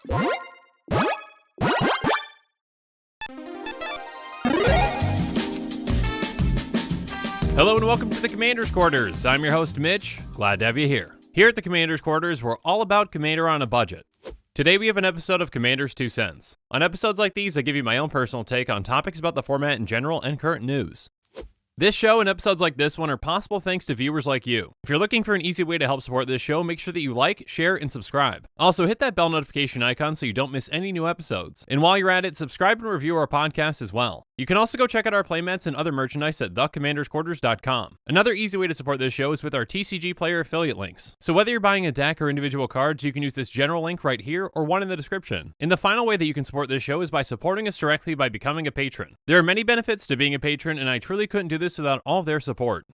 Hello and welcome to the Commander's Quarters. I'm your host, Mitch. Glad to have you here. Here at the Commander's Quarters, we're all about Commander on a budget. Today we have an episode of Commander's 2 Cents. On episodes like these, I give you my own personal take on topics about the format in general and current news. This show and episodes like this one are possible thanks to viewers like you. If you're looking for an easy way to help support this show, make sure that you like, share, and subscribe. Also, hit that bell notification icon so you don't miss any new episodes. And while you're at it, subscribe and review our podcast as well. You can also go check out our playmats and other merchandise at thecommandersquarters.com. Another easy way to support this show is with our TCG player affiliate links. So whether you're buying a deck or individual cards, you can use this general link right here or one in the description. And the final way that you can support this show is by supporting us directly by becoming a patron. There are many benefits to being a patron, and I truly couldn't do this without all of their support.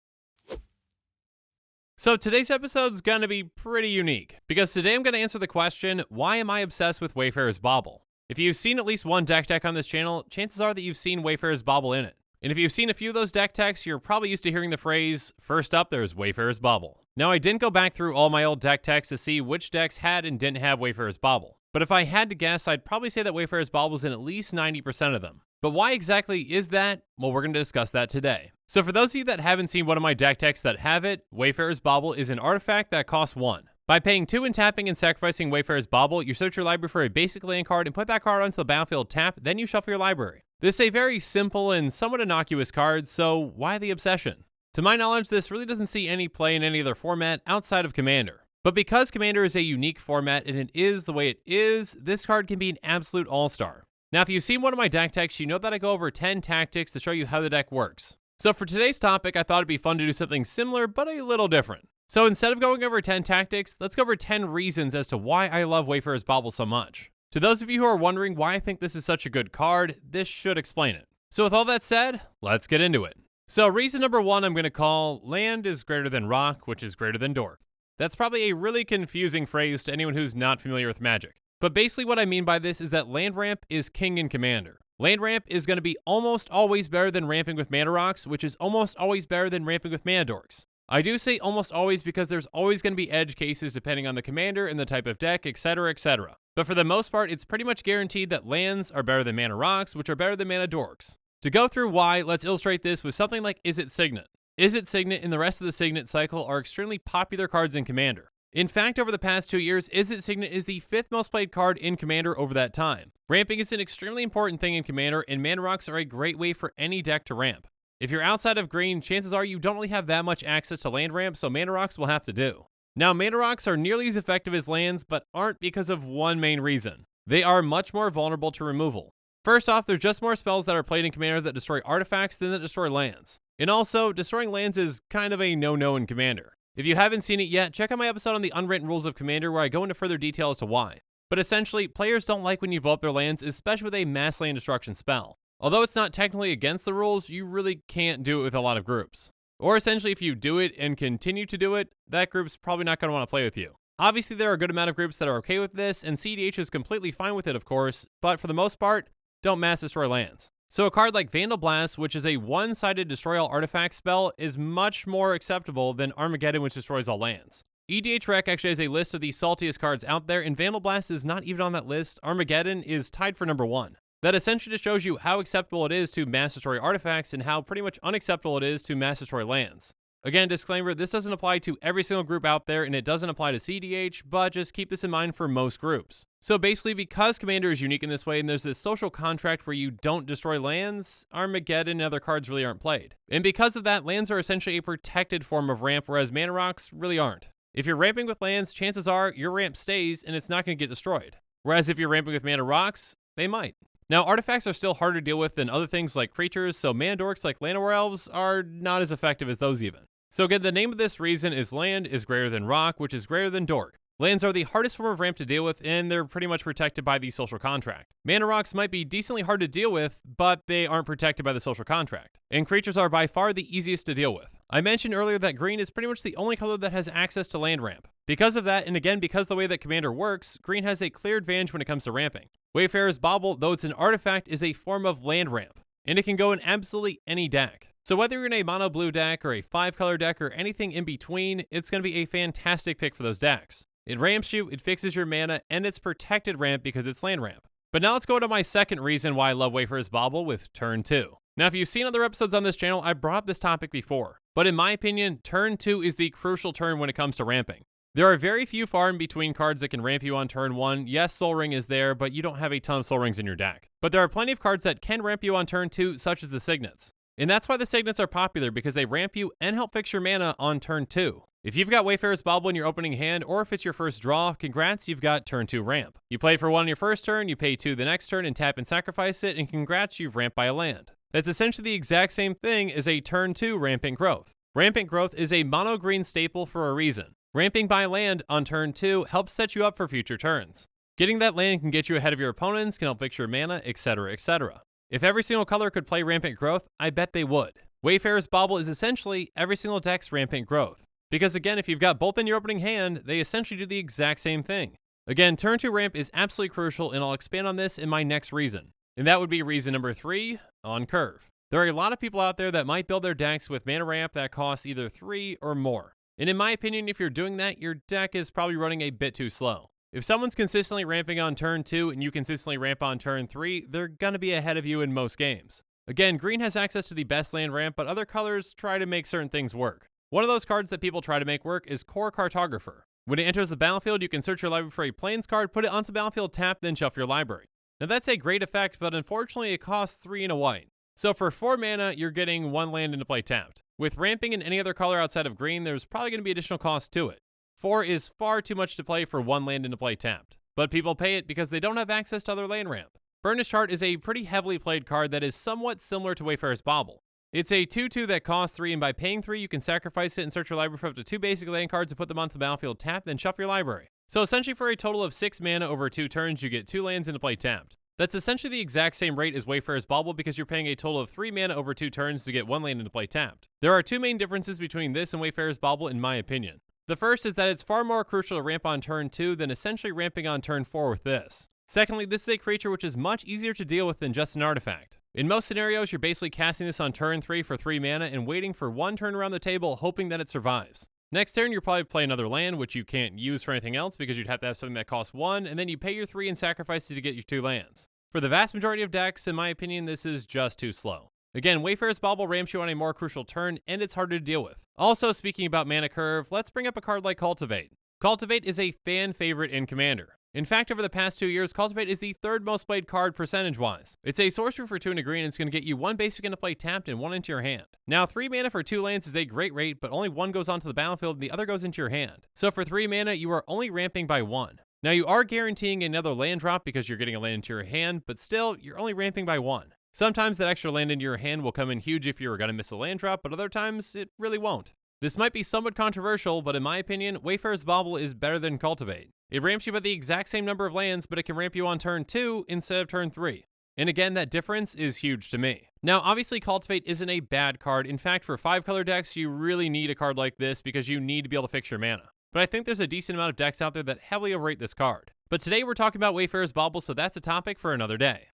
So today's episode is going to be pretty unique, because today I'm going to answer the question, why am I obsessed with Wayfarer's Bauble? If you've seen at least one deck tech on this channel, chances are that you've seen Wayfarer's Bauble in it. And if you've seen a few of those deck techs, you're probably used to hearing the phrase, first up there's Wayfarer's Bauble. Now I didn't go back through all my old deck techs to see which decks had and didn't have Wayfarer's Bauble. But if I had to guess, I'd probably say that Wayfarer's Bauble is in at least 90% of them. But why exactly is that? Well, we're going to discuss that today. So for those of you that haven't seen one of my deck techs that have it, Wayfarer's Bauble is an artifact that costs 1. By paying 2 and tapping and sacrificing Wayfarer's Bauble, you search your library for a basic land card and put that card onto the battlefield tap, then you shuffle your library. This is a very simple and somewhat innocuous card, so why the obsession? To my knowledge, this really doesn't see any play in any other format outside of Commander. But because Commander is a unique format and it is the way it is, this card can be an absolute all-star. Now, if you've seen one of my deck techs, you know that I go over 10 tactics to show you how the deck works. So for today's topic, I thought it'd be fun to do something similar, but a little different. So instead of going over 10 tactics, let's go over 10 reasons as to why I love Wayfarer's Bauble so much. To those of you who are wondering why I think this is such a good card, this should explain it. So with all that said, let's get into it. So reason number 1 I'm going to call land is greater than rock, which is greater than dork. That's probably a really confusing phrase to anyone who's not familiar with Magic. But basically what I mean by this is that land ramp is king in Commander. Land ramp is going to be almost always better than ramping with mana rocks, which is almost always better than ramping with mana dorks. I do say almost always because there's always going to be edge cases depending on the commander and the type of deck, etc, etc. But for the most part, it's pretty much guaranteed that lands are better than mana rocks, which are better than mana dorks. To go through why, let's illustrate this with something like Izzet Signet. Izzet Signet and the rest of the Signet cycle are extremely popular cards in Commander. In fact, over the past 2 years, Izzet Signet is the 5th most played card in Commander over that time. Ramping is an extremely important thing in Commander, and mana rocks are a great way for any deck to ramp. If you're outside of green, chances are you don't really have that much access to land ramp, so mana rocks will have to do. Now, mana rocks are nearly as effective as lands, but aren't because of one main reason. They are much more vulnerable to removal. First off, there's just more spells that are played in Commander that destroy artifacts than that destroy lands. And also, destroying lands is kind of a no-no in Commander. If you haven't seen it yet, check out my episode on the unwritten rules of Commander where I go into further detail as to why. But essentially, players don't like when you blow up their lands, especially with a mass land destruction spell. Although it's not technically against the rules, you really can't do it with a lot of groups. Or essentially, if you do it and continue to do it, that group's probably not going to want to play with you. Obviously, there are a good amount of groups that are okay with this, and EDH is completely fine with it, of course, but for the most part, don't mass destroy lands. So a card like Vandal Blast, which is a one-sided destroy all artifact spell, is much more acceptable than Armageddon, which destroys all lands. EDH Rec actually has a list of the saltiest cards out there, and Vandal Blast is not even on that list. Armageddon is tied for number 1. That essentially just shows you how acceptable it is to mass destroy artifacts and how pretty much unacceptable it is to mass destroy lands. Again, disclaimer, this doesn't apply to every single group out there, and it doesn't apply to CDH, but just keep this in mind for most groups. So basically, because Commander is unique in this way, and there's this social contract where you don't destroy lands, Armageddon and other cards really aren't played. And because of that, lands are essentially a protected form of ramp, whereas mana rocks really aren't. If you're ramping with lands, chances are your ramp stays, and it's not going to get destroyed. Whereas if you're ramping with mana rocks, they might. Now, artifacts are still harder to deal with than other things like creatures, so mana dorks like Llanowar Elves are not as effective as those even. So again, the name of this reason is land is greater than rock, which is greater than dork. Lands are the hardest form of ramp to deal with, and they're pretty much protected by the social contract. Mana rocks might be decently hard to deal with, but they aren't protected by the social contract. And creatures are by far the easiest to deal with. I mentioned earlier that green is pretty much the only color that has access to land ramp. Because of that, and again because the way that Commander works, green has a clear advantage when it comes to ramping. Wayfarer's Bauble, though it's an artifact, is a form of land ramp, and it can go in absolutely any deck. So whether you're in a mono blue deck or a 5-color deck or anything in between, it's going to be a fantastic pick for those decks. It ramps you, it fixes your mana, and it's protected ramp because it's land ramp. But now let's go to my second reason why I love Wayfarer's Bauble with turn 2. Now if you've seen other episodes on this channel, I brought up this topic before, but in my opinion, turn 2 is the crucial turn when it comes to ramping. There are very few far in between cards that can ramp you on turn 1. Yes, Soul Ring is there, but you don't have a ton of Soul Rings in your deck. But there are plenty of cards that can ramp you on turn 2, such as the Signets. And that's why the Signets are popular, because they ramp you and help fix your mana on turn 2. If you've got Wayfarer's Bauble in your opening hand, or if it's your first draw, congrats, you've got turn 2 ramp. You play for 1 on your first turn, you pay 2 the next turn and tap and sacrifice it, and congrats, you've ramped by a land. That's essentially the exact same thing as a turn 2 Rampant Growth. Rampant Growth is a mono green staple for a reason. Ramping by land on turn 2 helps set you up for future turns. Getting that land can get you ahead of your opponents, can help fix your mana, etc, etc. If every single color could play Rampant Growth, I bet they would. Wayfarer's Bauble is essentially every single deck's Rampant Growth. Because again, if you've got both in your opening hand, they essentially do the exact same thing. Again, turn 2 ramp is absolutely crucial, and I'll expand on this in my next reason. And that would be reason number 3, on curve. There are a lot of people out there that might build their decks with mana ramp that costs either 3 or more. And in my opinion, if you're doing that, your deck is probably running a bit too slow. If someone's consistently ramping on turn 2 and you consistently ramp on turn 3, they're gonna be ahead of you in most games. Again, green has access to the best land ramp, but other colors try to make certain things work. One of those cards that people try to make work is Core Cartographer. When it enters the battlefield, you can search your library for a Plains card, put it onto the battlefield, tap, then shuffle your library. Now that's a great effect, but unfortunately it costs 3 and a white. So for 4 mana, you're getting 1 land into play tapped. With ramping in any other color outside of green, there's probably going to be additional cost to it. 4 is far too much to play for 1 land into play tapped. But people pay it because they don't have access to other land ramp. Burnished Heart is a pretty heavily played card that is somewhat similar to Wayfarer's Bauble. It's a 2/2 that costs 3, and by paying 3, you can sacrifice it and search your library for up to 2 basic land cards and put them onto the battlefield tapped, then shuffle your library. So essentially for a total of 6 mana over 2 turns, you get 2 lands into play tapped. That's essentially the exact same rate as Wayfarer's Bauble because you're paying a total of 3 mana over 2 turns to get 1 land into play tapped. There are 2 main differences between this and Wayfarer's Bauble in my opinion. The first is that it's far more crucial to ramp on turn 2 than essentially ramping on turn 4 with this. Secondly, this is a creature which is much easier to deal with than just an artifact. In most scenarios, you're basically casting this on turn 3 for 3 mana and waiting for 1 turn around the table hoping that it survives. Next turn, you'll probably play another land, which you can't use for anything else because you'd have to have something that costs 1, and then you pay your 3 and sacrifice it to get your 2 lands. For the vast majority of decks, in my opinion, this is just too slow. Again, Wayfarer's Bauble ramps you on a more crucial turn, and it's harder to deal with. Also, speaking about mana curve, let's bring up a card like Cultivate. Cultivate is a fan favorite in Commander. In fact, over the past 2 years, Cultivate is the 3rd most played card percentage-wise. It's a sorcery for 2 and a green, and it's going to get you 1 basic into play tapped and 1 into your hand. Now, 3 mana for 2 lands is a great rate, but only 1 goes onto the battlefield and the other goes into your hand. So for 3 mana, you are only ramping by 1. Now, you are guaranteeing another land drop because you're getting a land into your hand, but still, you're only ramping by 1. Sometimes that extra land into your hand will come in huge if you're going to miss a land drop, but other times, it really won't. This might be somewhat controversial, but in my opinion, Wayfarer's Bauble is better than Cultivate. It ramps you by the exact same number of lands, but it can ramp you on turn 2 instead of turn 3. And again, that difference is huge to me. Now, obviously, Cultivate isn't a bad card. In fact, for 5-color decks, you really need a card like this because you need to be able to fix your mana. But I think there's a decent amount of decks out there that heavily overrate this card. But today we're talking about Wayfarer's Bauble, so that's a topic for another day.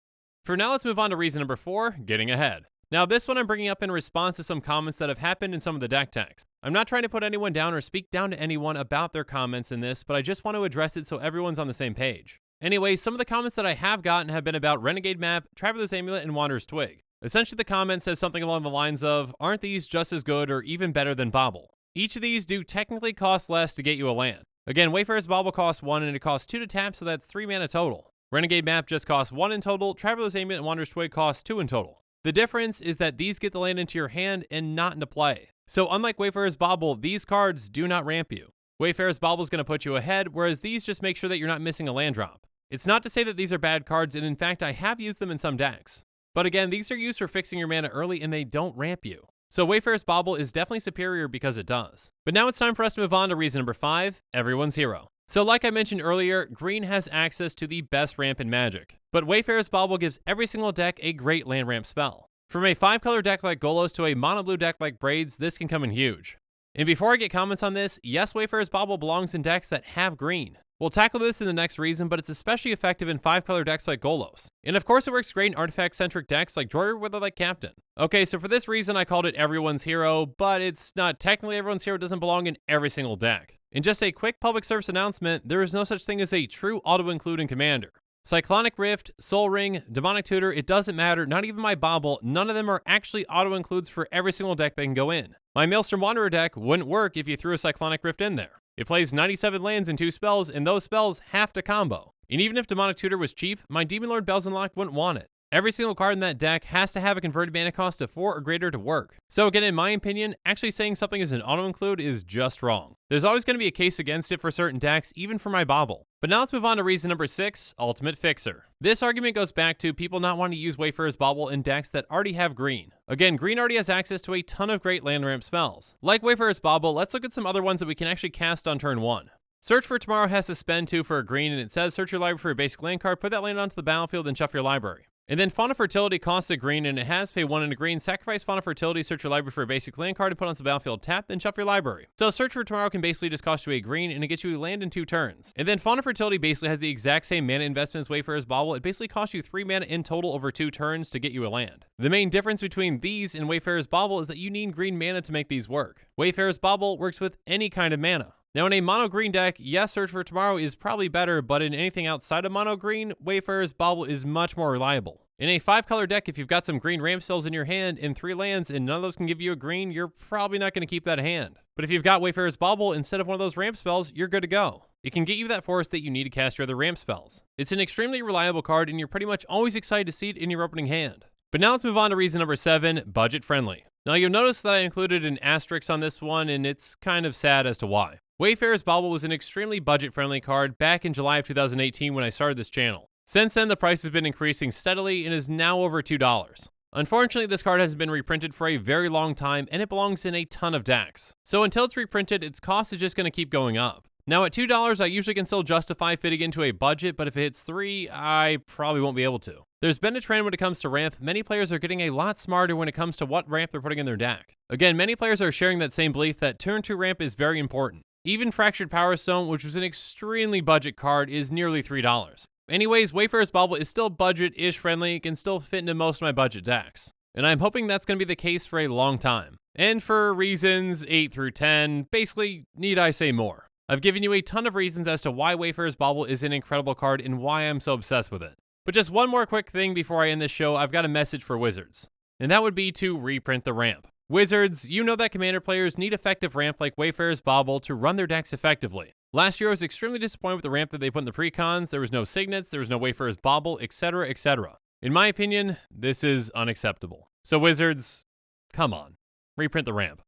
For now, let's move on to reason number 4, getting ahead. Now, this one I'm bringing up in response to some comments that have happened in some of the deck texts. I'm not trying to put anyone down or speak down to anyone about their comments in this, but I just want to address it so everyone's on the same page. Anyway, some of the comments that I have gotten have been about Renegade Map, Traveler's Amulet, and Wanderer's Twig. Essentially, the comment says something along the lines of, aren't these just as good or even better than Bauble? Each of these do technically cost less to get you a land. Again, Wayfarer's Bauble costs 1 and it costs 2 to tap, so that's 3 mana total. Renegade Map just costs 1 in total, Traveler's Amulet and Wanderer's Twig costs 2 in total. The difference is that these get the land into your hand and not into play. So unlike Wayfarer's Bauble, these cards do not ramp you. Wayfarer's Bauble is going to put you ahead, whereas these just make sure that you're not missing a land drop. It's not to say that these are bad cards, and in fact I have used them in some decks. But again, these are used for fixing your mana early and they don't ramp you. So Wayfarer's Bauble is definitely superior because it does. But now it's time for us to move on to reason number 5, everyone's hero. So like I mentioned earlier, green has access to the best ramp in Magic. But Wayfarer's Bauble gives every single deck a great land ramp spell. From a 5-color deck like Golos to a mono-blue deck like Braids, this can come in huge. And before I get comments on this, yes, Wayfarer's Bauble belongs in decks that have green. We'll tackle this in the next reason, but it's especially effective in 5-color decks like Golos. And of course it works great in artifact-centric decks like Jorger with like Captain. Okay, so for this reason I called it everyone's hero, but it's not technically everyone's hero, it doesn't belong in every single deck. In just a quick public service announcement, there is no such thing as a true auto-include in Commander. Cyclonic Rift, Soul Ring, Demonic Tutor, it doesn't matter, not even my Bauble, none of them are actually auto-includes for every single deck they can go in. My Maelstrom Wanderer deck wouldn't work if you threw a Cyclonic Rift in there. It plays 97 lands and 2 spells, and those spells have to combo. And even if Demonic Tutor was cheap, my Demon Lord Bells Unlocked wouldn't want it. Every single card in that deck has to have a converted mana cost of 4 or greater to work. So again, in my opinion, actually saying something is an auto-include is just wrong. There's always going to be a case against it for certain decks, even for my Bauble. But now let's move on to reason number 6, Ultimate Fixer. This argument goes back to people not wanting to use Wayfarer's Bauble in decks that already have green. Again, green already has access to a ton of great land ramp spells. Like Wayfarer's Bauble, let's look at some other ones that we can actually cast on turn 1. Search for Tomorrow has to spend 2 for a green, and it says search your library for a basic land card, put that land onto the battlefield, and shuffle your library. And then Fauna Fertility costs a green, and it has pay 1 in a green. Sacrifice Fauna Fertility, search your library for a basic land card, and put onto the battlefield, tap, then shuffle your library. So Search for Tomorrow can basically just cost you a green, and it gets you a land in 2 turns. And then Fauna Fertility basically has the exact same mana investment as Wayfarer's Bauble. It basically costs you 3 mana in total over 2 turns to get you a land. The main difference between these and Wayfarer's Bauble is that you need green mana to make these work. Wayfarer's Bauble works with any kind of mana. Now in a mono green deck, yes, Search for Tomorrow is probably better, but in anything outside of mono green, Wayfarer's Bauble is much more reliable. In a 5-color deck, if you've got some green ramp spells in your hand and 3 lands and none of those can give you a green, you're probably not going to keep that hand. But if you've got Wayfarer's Bauble instead of one of those ramp spells, you're good to go. It can get you that forest that you need to cast your other ramp spells. It's an extremely reliable card and you're pretty much always excited to see it in your opening hand. But now let's move on to reason number 7, budget friendly. Now you'll notice that I included an asterisk on this one and it's kind of sad as to why. Wayfarer's Bauble was an extremely budget friendly card back in July of 2018 when I started this channel. Since then, the price has been increasing steadily and is now over $2. Unfortunately, this card hasn't been reprinted for a very long time and it belongs in a ton of decks. So until it's reprinted, its cost is just going to keep going up. Now at $2, I usually can still justify fitting into a budget, but if it hits $3, I probably won't be able to. There's been a trend when it comes to ramp. Many players are getting a lot smarter when it comes to what ramp they're putting in their deck. Again, many players are sharing that same belief that turn 2 ramp is very important. Even Fractured Power Stone, which was an extremely budget card, is nearly $3. Anyways, Wayfarer's Bauble is still budget-ish friendly, it can still fit into most of my budget decks. And I'm hoping that's going to be the case for a long time. And for reasons 8 through 10, basically, need I say more? I've given you a ton of reasons as to why Wayfarer's Bauble is an incredible card and why I'm so obsessed with it. But just one more quick thing before I end this show, I've got a message for Wizards. And that would be to reprint the ramp. Wizards, you know that Commander players need effective ramp like Wayfarer's Bauble to run their decks effectively. Last year I was extremely disappointed with the ramp that they put in the precons. There was no signets, there was no Wayfarer's Bauble, etc, etc. In my opinion, this is unacceptable. So Wizards, come on, reprint the ramp.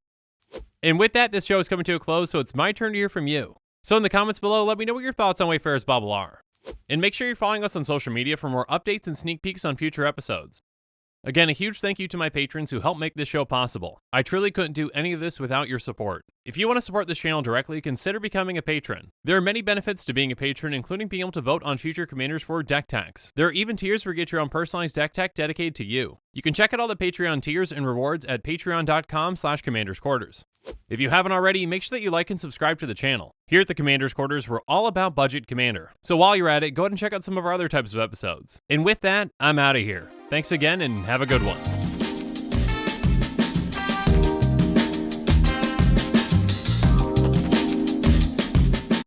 And with that, this show is coming to a close, so it's my turn to hear from you. So in the comments below, let me know what your thoughts on Wayfarer's Bauble are. And make sure you're following us on social media for more updates and sneak peeks on future episodes. Again, a huge thank you to my patrons who help make this show possible. I truly couldn't do any of this without your support. If you want to support this channel directly, consider becoming a patron. There are many benefits to being a patron, including being able to vote on future commanders for deck techs. There are even tiers where you get your own personalized deck tech dedicated to you. You can check out all the Patreon tiers and rewards at patreon.com/commandersquarters. If you haven't already, make sure that you like and subscribe to the channel. Here at the Commander's Quarters, we're all about budget Commander. So while you're at it, go ahead and check out some of our other types of episodes. And with that, I'm out of here. Thanks again and have a good one.